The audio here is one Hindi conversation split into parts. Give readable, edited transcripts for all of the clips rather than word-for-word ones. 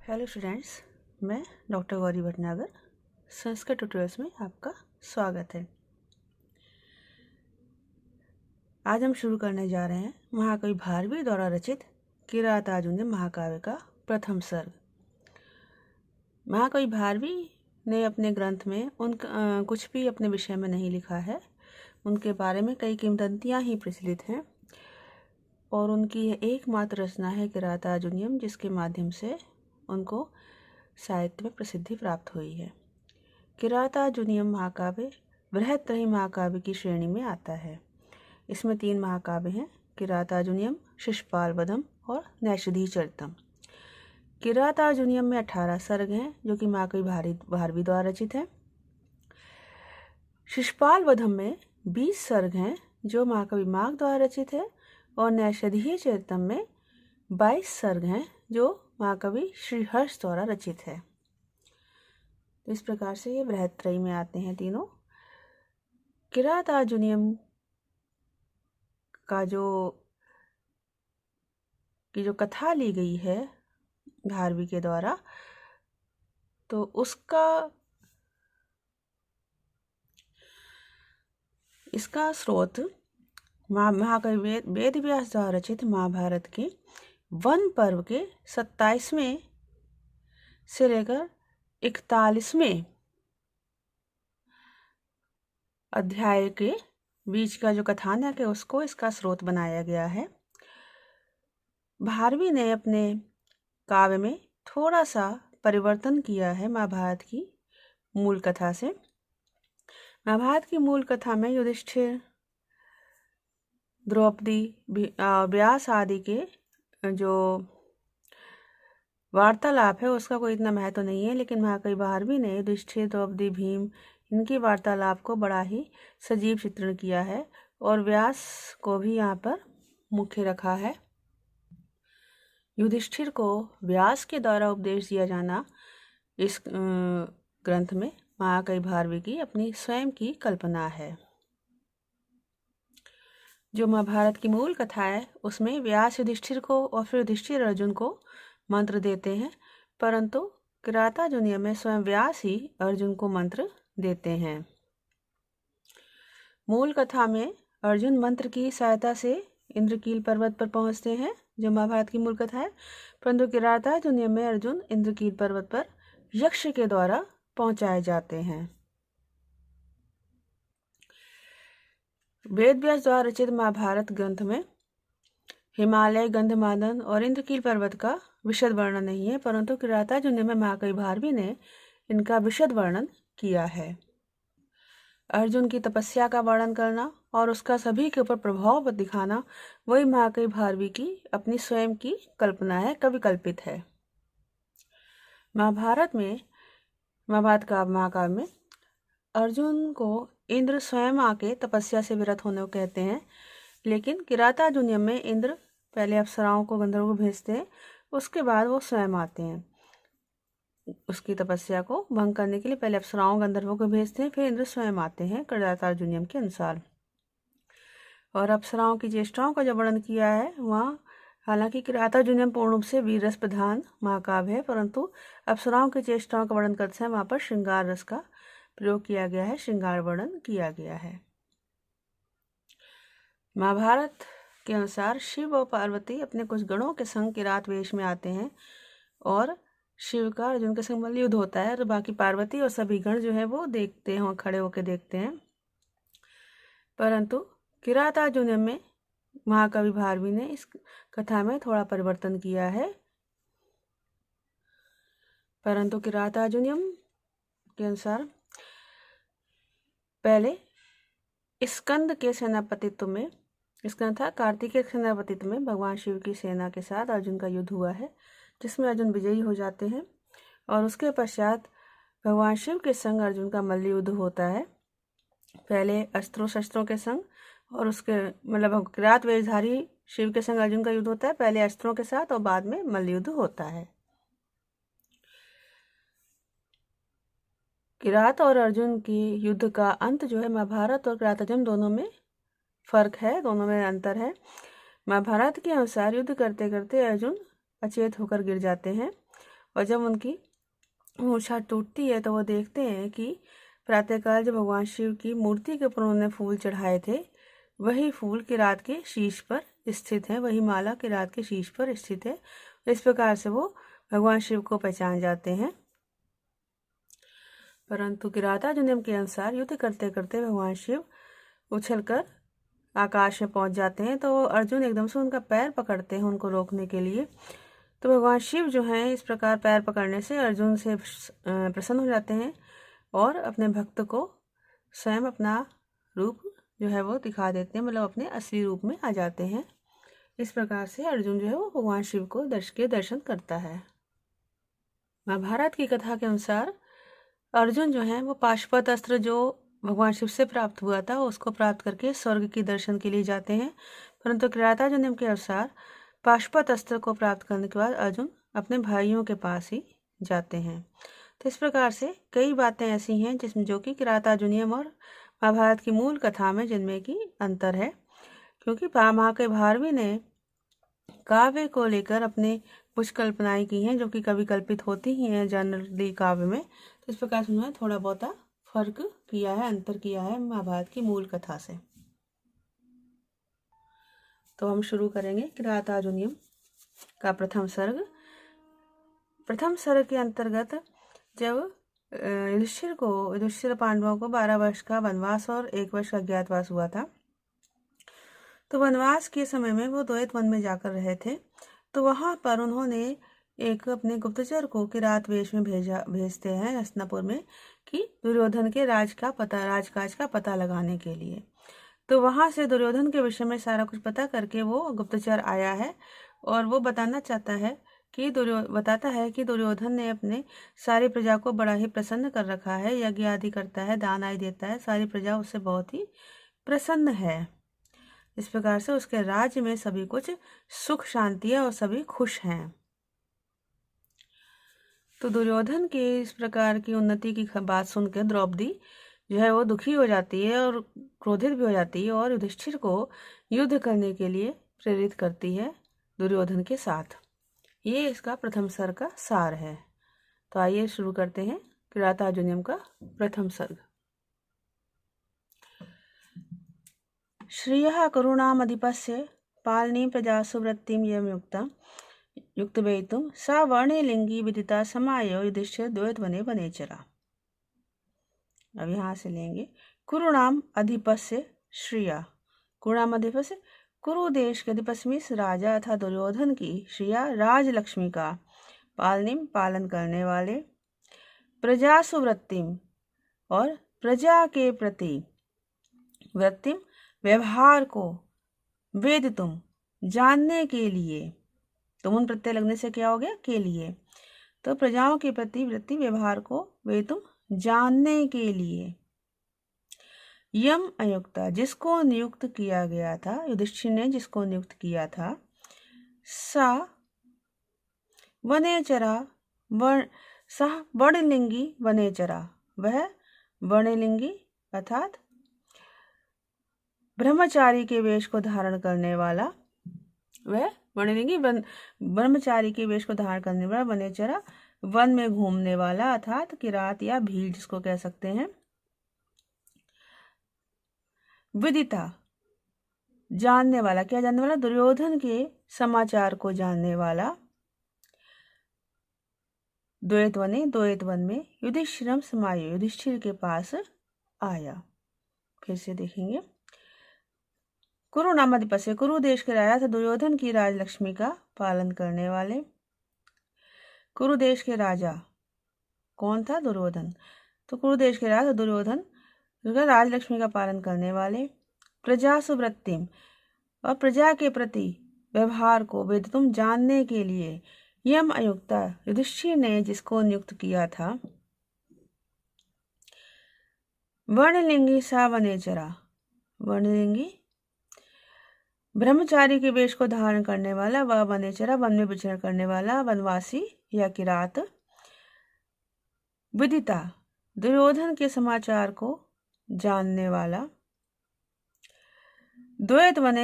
हेलो स्टूडेंट्स, मैं डॉक्टर गौरी भटनागर संस्कृत ट्यूटोरियल्स में आपका स्वागत है। आज हम शुरू करने जा रहे हैं महाकवि भारवी द्वारा रचित किरातार्जुनीय महाकाव्य का प्रथम सर्ग। महाकवि भारवी ने अपने ग्रंथ में कुछ भी अपने विषय में नहीं लिखा है। उनके बारे में कई किंवदंतियाँ ही प्रचलित हैं और उनकी यह एकमात्र रचना है किरातार्जुनीयम, जिसके माध्यम से उनको साहित्य में प्रसिद्धि प्राप्त हुई है। किरातार्जुनीयम महाकाव्य बृहत्त्रयी महाकाव्य की श्रेणी में आता है। इसमें 3 महाकाव्य हैं: किरातार्जुनीयम, शिशुपालवधम और नैषधीचरितम। किरातार्जुनीयम में 18 सर्ग हैं जो कि महाकवि भारवी द्वारा रचित है। शिशुपालवधम में 20 सर्ग हैं जो महाकवि माघ द्वारा रचित है और नैषधीचरितम में 22 सर्ग हैं जो महाकवि श्रीहर्ष द्वारा रचित है। तो इस प्रकार से ये बृहत्त्रयी में आते हैं तीनों। किरातार्जुनीयम का जो कथा ली गई है भारवी के द्वारा, तो इसका स्रोत महाकवि वेदव्यास द्वारा रचित महाभारत के वन पर्व के 27वें से लेकर 41वें अध्याय के बीच का जो कथानक है उसको इसका स्रोत बनाया गया है। भारवी ने अपने काव्य में थोड़ा सा परिवर्तन किया है महाभारत की मूल कथा से। महाभारत की मूल कथा में युधिष्ठिर, द्रौपदी, व्यास आदि के जो वार्तालाप है उसका कोई इतना महत्व नहीं है, लेकिन महाकवि भारवी ने युधिष्ठिर, द्रौपदी, भीम इनकी वार्तालाप को बड़ा ही सजीव चित्रण किया है और व्यास को भी यहाँ पर मुख्य रखा है। युधिष्ठिर को व्यास के द्वारा उपदेश दिया जाना इस ग्रंथ में महाकवि भारवी की अपनी स्वयं की कल्पना है। जो महाभारत की मूल कथा है उसमें व्यास युधिष्ठिर को और फिर युधिष्ठिर अर्जुन को मंत्र देते हैं, परंतु किरातार्जुनीयम में स्वयं व्यास ही अर्जुन को मंत्र देते हैं। मूल कथा में अर्जुन मंत्र की सहायता से इंद्रकील पर्वत पर पहुंचते हैं, जो महाभारत की मूल कथा है, परंतु किरातार्जुनीयम में अर्जुन इंद्रकील पर्वत पर यक्ष के द्वारा पहुंचाए जाते हैं। वेदव्यास द्वारा रचित महाभारत ग्रंथ में हिमालय, गंधमादन और इंद्रकील पर्वत का विशद वर्णन नहीं है, परंतु किरातार्जुनीयम में महाकवि भारवी ने इनका विशद वर्णन किया है। अर्जुन की तपस्या का वर्णन करना और उसका सभी के ऊपर प्रभाव दिखाना वही महाकवि भारवी की अपनी स्वयं की कल्पना है, कवि कल्पित है। महाभारत का महाकाव्य में अर्जुन को इंद्र स्वयं आके तपस्या से विरत होने को कहते हैं, लेकिन किरातार्जुनीयम में इंद्र पहले अप्सराओं को, गंधर्वों को भेजते हैं, उसके बाद वो स्वयं आते हैं। उसकी तपस्या को भंग करने के लिए पहले अप्सराओं, गंधर्वों को भेजते हैं, फिर इंद्र स्वयं आते हैं किरातार्जुनीयम के अनुसार। और अप्सराओं की चेष्टाओं का जो वर्णन किया है वहाँ, हालांकि किरातार्जुनीयम पूर्ण रूप से वीर रस प्रधान महाकाव्य है, परंतु अप्सराओं की चेष्टाओं का वर्णन करते हैं वहाँ पर श्रृंगार रस का प्रयोग किया गया है, श्रृंगार वर्णन किया गया है। महाभारत के अनुसार शिव और पार्वती अपने कुछ गणों के संग किरात वेश में आते हैं और शिव का अर्जुन के संग मल्लयुद्ध होता है, तो बाकी पार्वती और सभी गण जो है वो देखते हैं, खड़े होकर देखते हैं। परंतु किरातार्जुनीयम में महाकवि भारवी ने इस कथा में थोड़ा परिवर्तन किया है। परंतु किरातार्जुनीयम के अनुसार पहले स्कंद के सेनापतित्व में, स्कंद था कार्तिकेय के सेनापतित्व में भगवान शिव की सेना के साथ अर्जुन का युद्ध हुआ है, जिसमें अर्जुन विजयी हो जाते हैं और उसके पश्चात भगवान शिव के संग अर्जुन का मल्लयुद्ध होता है। पहले अस्त्रों शस्त्रों के संग और उसके किरात वेशधारी शिव के संग अर्जुन का युद्ध होता है, पहले अस्त्रों के साथ और बाद में मल्लयुद्ध होता है। किरात और अर्जुन की युद्ध का अंत जो है महाभारत और किरातार्जुनीयम दोनों में फर्क है, दोनों में अंतर है। महाभारत के अनुसार युद्ध करते करते अर्जुन अचेत होकर गिर जाते हैं और जब उनकी मूर्छा टूटती है तो वो देखते हैं कि प्रातःकाल जब भगवान शिव की मूर्ति के ऊपर उन्होंने फूल चढ़ाए थे, वही फूल किरात के शीश पर स्थित है, वही माला किरात के शीश पर स्थित है। इस प्रकार से वो भगवान शिव को पहचान जाते हैं। परंतु किरातार्जुनीयम के अनुसार युद्ध करते करते भगवान शिव उछलकर आकाश में पहुंच जाते हैं, तो अर्जुन एकदम से उनका पैर पकड़ते हैं उनको रोकने के लिए। तो भगवान शिव जो हैं इस प्रकार पैर पकड़ने से अर्जुन से प्रसन्न हो जाते हैं और अपने भक्त को स्वयं अपना रूप जो है वो दिखा देते हैं, मतलब अपने असली रूप में आ जाते हैं। इस प्रकार से अर्जुन जो है वो भगवान शिव को दर्शन करता है। महाभारत की कथा के अनुसार अर्जुन जो है वो पाशुपत अस्त्र जो भगवान शिव से प्राप्त हुआ था उसको प्राप्त करके स्वर्ग के दर्शन के लिए जाते हैं। परंतु किरातार्जुनीयम के अनुसार पाशुपत अस्त्र को प्राप्त करने के बाद अर्जुन अपने भाइयों के पास ही जाते हैं। तो इस प्रकार से कई बातें ऐसी हैं जिसमें जो कि किरातार्जुनीयम और महाभारत की मूल कथा में जिनमें की अंतर है, क्योंकि महाभारवी ने काव्य को लेकर अपने कुछ कल्पनाएं की हैं जो कि कभी कल्पित होती ही हैं जनरली काव्य में। तो इस प्रकार से उन्होंने थोड़ा बहुत फर्क किया है, अंतर किया है महाभारत की मूल कथा से। तो हम शुरू करेंगे किरातार्जुनीयम का प्रथम सर्ग। प्रथम सर्ग के अंतर्गत जब युधिष्ठिर पांडवों को 12 वर्ष का वनवास और 1 वर्ष का अज्ञातवास हुआ था, तो वनवास के समय में वो द्वैत वन में जाकर रहे थे। तो वहां पर उन्होंने एक अपने गुप्तचर को किरात वेश में भेजते हैं हस्तिनापुर में कि दुर्योधन के राजकाज का पता लगाने के लिए। तो वहां से दुर्योधन के विषय में सारा कुछ पता करके वो गुप्तचर आया है और वो बताता है कि दुर्योधन ने अपने सारी प्रजा को बड़ा ही प्रसन्न कर रखा है, यज्ञ आदि करता है, दान आदि देता है, सारी प्रजा उससे बहुत ही प्रसन्न है। इस प्रकार से उसके राज्य में सभी कुछ सुख शांति है और सभी खुश हैं। तो दुर्योधन के इस प्रकार की उन्नति की बात सुनकर द्रौपदी जो है वो दुखी हो जाती है और क्रोधित भी हो जाती है और युधिष्ठिर को युद्ध करने के लिए प्रेरित करती है दुर्योधन के साथ। ये इसका प्रथम सर्ग का सार है। तो आइए शुरू करते हैं किरातार्जुनीयम का प्रथम सर्ग। श्रियः करुणामधिपस्य पालनीं प्रजासु वृत्तिं यं युक्तवेतुं सा वर्णिलिंगी विदिता समायो युधिष्ठिर द्वैतवने वनेचरा। अब यहाँ से लेंगे कुरुणाम अधिपस्य श्रिया। कुरुणाम अधिपस्य कुरु देश के अधिपति में राजा था दुर्योधन की श्रिया राजलक्ष्मी का पालनीम पालन करने वाले, प्रजासु वृत्तिम और प्रजा के प्रति, वृत्तिम व्यवहार को, वेद तुम जानने के लिए, तुम प्रत्यय लगने से क्या हो गया के लिए, तो प्रजाओं के प्रति वृत्ति व्यवहार को वेद तुम जानने के लिए, यम अयुक्ता जिसको नियुक्त किया गया था, युधिष्ठिर ने जिसको नियुक्त किया था, सा वनेचरा सह वर्णलिंगी वनेचरा वह वर्णलिंगी अर्थात ब्रह्मचारी के वेश को धारण करने वाला, वह वर्णलिंगी ब्रह्मचारी के वेश को धारण करने वाला वनेचरा वन में घूमने वाला अर्थात किरात या भीड़ जिसको कह सकते हैं, विदिता जानने वाला, क्या जानने वाला, दुर्योधन के समाचार को जानने वाला, द्वैत वन में युधिष्ठिरम समायो युधिष्ठिर के पास आया। फिर से देखेंगे कुरु नामाधिपस्य कुरु देश के राजा था दुर्योधन की राजलक्ष्मी का पालन करने वाले। कुरु देश के राजा कौन था, दुर्योधन। तो कुरु देश के राजा दुर्योधन राजलक्ष्मी का पालन करने वाले, प्रजा सुवृत्तिम और प्रजा के प्रति व्यवहार को वेद तुम जानने के लिए, यम अयुक्ता युधिष्ठिर ने जिसको नियुक्त किया था, वर्णलिंगी सा वनेचरा वर्णलिंगी ब्रह्मचारी के वेश को धारण करने वाला, वह वनेचरा वन में विचरण करने वाला वनवासी या किरात, विदिता दुर्योधन के समाचार को जानने वाला, द्वैत वन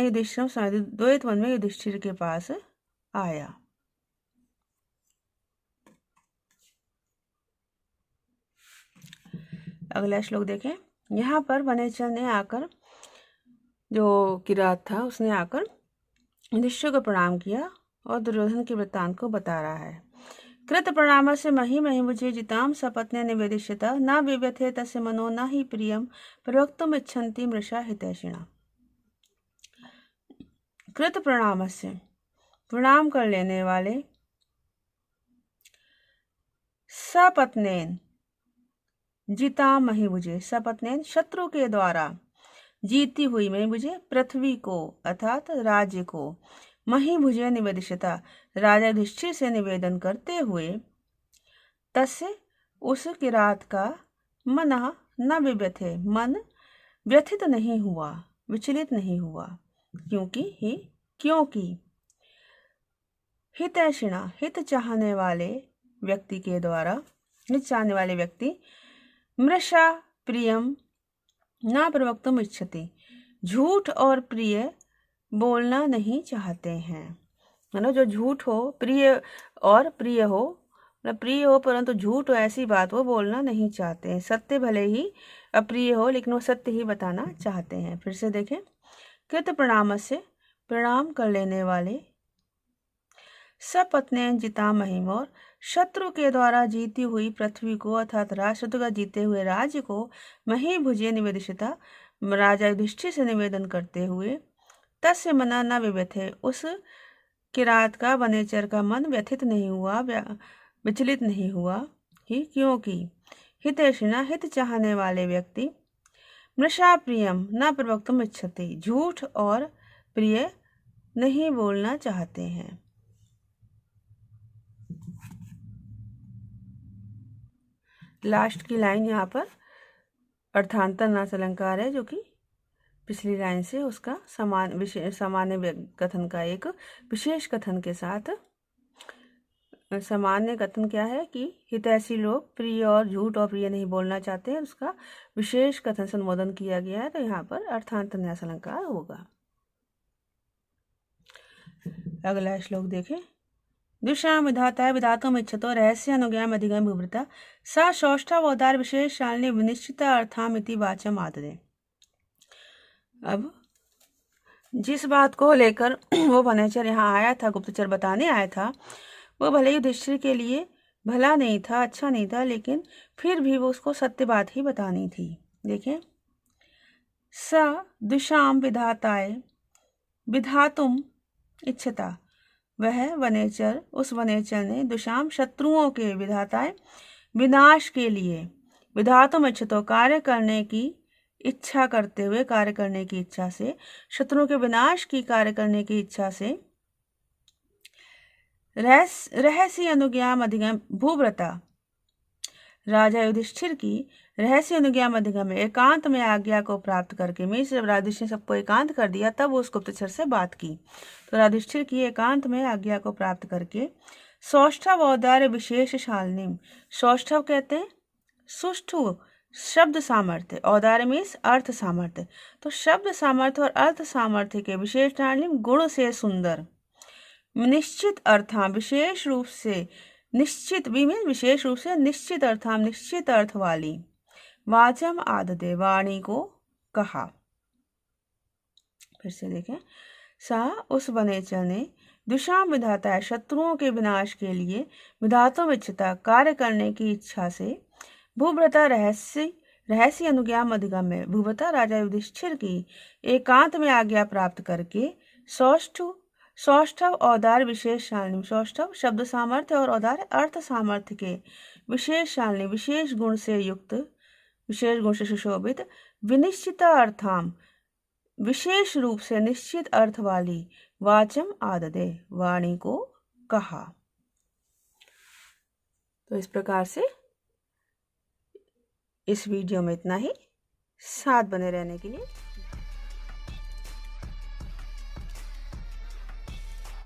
में युधिष्ठिर के पास आया। अगला श्लोक देखें। यहाँ पर वनेचर ने आकर, जो किरात था उसने आकर युधिष्ठिर को प्रणाम किया और दुर्योधन के वृत्तांत को बता रहा है। कृत प्रणाम से मही मुझे जिताम सपत्ने निवेदिष्यता न विव्यथे तस्य मनो न ही प्रियम प्रवक्तुम इच्छन्ति मृषा हितैषिणा। कृत प्रणाम से, प्रणाम कर लेने वाले, सपत्नेन जिता महिभुजे, सपत्नेन शत्रु के द्वारा जीती हुई महिभुजे पृथ्वी को अर्थात राज्य को, महिभुजे निवेदिष्यता राजा युधिष्ठिर से निवेदन करते हुए, तस्य उस किरात का मनः न विव्यथे, मन व्यथित नहीं हुआ, विचलित नहीं हुआ, क्योंकि हितैषिणा, हित चाहने वाले व्यक्ति के द्वारा, हित चाहने वाले व्यक्ति मृषा प्रियम न प्रवक्तुम इच्छति, झूठ और प्रिय बोलना नहीं चाहते हैं। मतलब जो झूठ हो, प्रिय और प्रिय हो, मतलब प्रिय हो परंतु झूठ हो ऐसी बात वो बोलना नहीं चाहते हैं। सत्य भले ही अप्रिय हो लेकिन वो सत्य ही बताना चाहते हैं। फिर से देखें। कृत प्रणाम से, प्रणाम कर लेने वाले, सपत्नेन जिता महिम, और शत्रु के द्वारा जीती हुई पृथ्वी को अर्थात शत्रु का जीते हुए राज्य को, महिभुजे निवेदिष्यता राजा युधिष्ठिर से निवेदन करते हुए, तस्य मना न विव्यथे, उस किरात का, वनेचर का मन व्यथित नहीं हुआ, विचलित नहीं हुआ, क्योंकि हितैषिणा, हित चाहने वाले व्यक्ति, मृषा प्रियम न प्रवक्तुम इच्छति, झूठ और प्रिय नहीं बोलना चाहते हैं। लास्ट की लाइन यहाँ पर अर्थांतर नाश अलंकार है, जो कि पिछली लाइन से उसका सामान्य कथन का एक विशेष कथन के साथ। सामान्य कथन क्या है कि हितैषी लोग प्रिय और झूठ और प्रिय नहीं बोलना चाहते हैं, उसका विशेष कथन संबोधन किया गया है, तो यहाँ पर अर्थांतर न्यास अलंकार होगा। अगला श्लोक देखें। दुष्याम विधाता विधातुम इच्छतो रहस्य अनुज्ञाम अधिगम भूभृता सा शौष्ठावतार विशेष शालिनी विनिश्चिता अर्थामिति वाचम आददे। अब जिस बात को लेकर वो वनेचर यहाँ आया था, गुप्तचर बताने आया था, वो भले ही युधिष्ठिर के लिए भला नहीं था, अच्छा नहीं था, लेकिन फिर भी वो उसको सत्य बात ही बतानी थी। देखें। स दुष्याम विधाताय विधातुम इच्छता, वह वनेचर, उस वनेचर ने दुष्याम शत्रुओं के विधाताए विनाश के लिए, विधातुम इच्छतो कार्य करने की इच्छा करते हुए, कार्य करने की इच्छा से, शत्रुओं के विनाश की कार्य करने की इच्छा से, रहस्य अनुज्ञाम अधिगम भूव्रता, राजा युधिष्ठिर की रहस्य अनुज्ञाम अधिगम में एकांत में आज्ञा को प्राप्त करके, मैं जब युधिष्ठिर ने सबको एकांत कर दिया तब वो उस गुप्तचर से बात की, तो युधिष्ठिर की एकांत में आज्ञा को प्राप्त करके सौष्ठव औदार्य विशेष शालिनी, सौष्ठव कहते हैं सुष्ठु शब्द सामर्थ्य, औदार्य मीन्स अर्थ सामर्थ्य, तो शब्द सामर्थ्य और अर्थ सामर्थ्य के विशेष शालिनी गुण से सुंदर, निश्चित अर्थाम विशेष रूप से, निश्चित भी में विशेष रूप से, निश्चित अर्थाम निश्चित अर्थ वाली, वाचम आददे वाणी को कहा। फिर से देखें। सा उस वनेचर ने दुष्याम विधाता है, शत्रुओं के विनाश के लिए, विधातुम इच्छता कार्य करने की इच्छा से, भूव्रता रहस्य अनुज्ञाम अधिगम में, भूव्रता राजा युधिष्ठिर की एकांत में आज्ञा प्राप्त करके, सौष्ठव औदार्य विशेष शालिनी, सौष्ठव शब्द सामर्थ्य और औदार्य अर्थ सामर्थ्य के विशेष शालिनी विशेष गुण से युक्त, विशेष गुण से सुशोभित, विनिश्चिता अर्थाम विशेष रूप से निश्चित अर्थ वाली, वाचम आददे वाणी को कहा। तो इस प्रकार से इस वीडियो में इतना ही। साथ बने रहने के लिए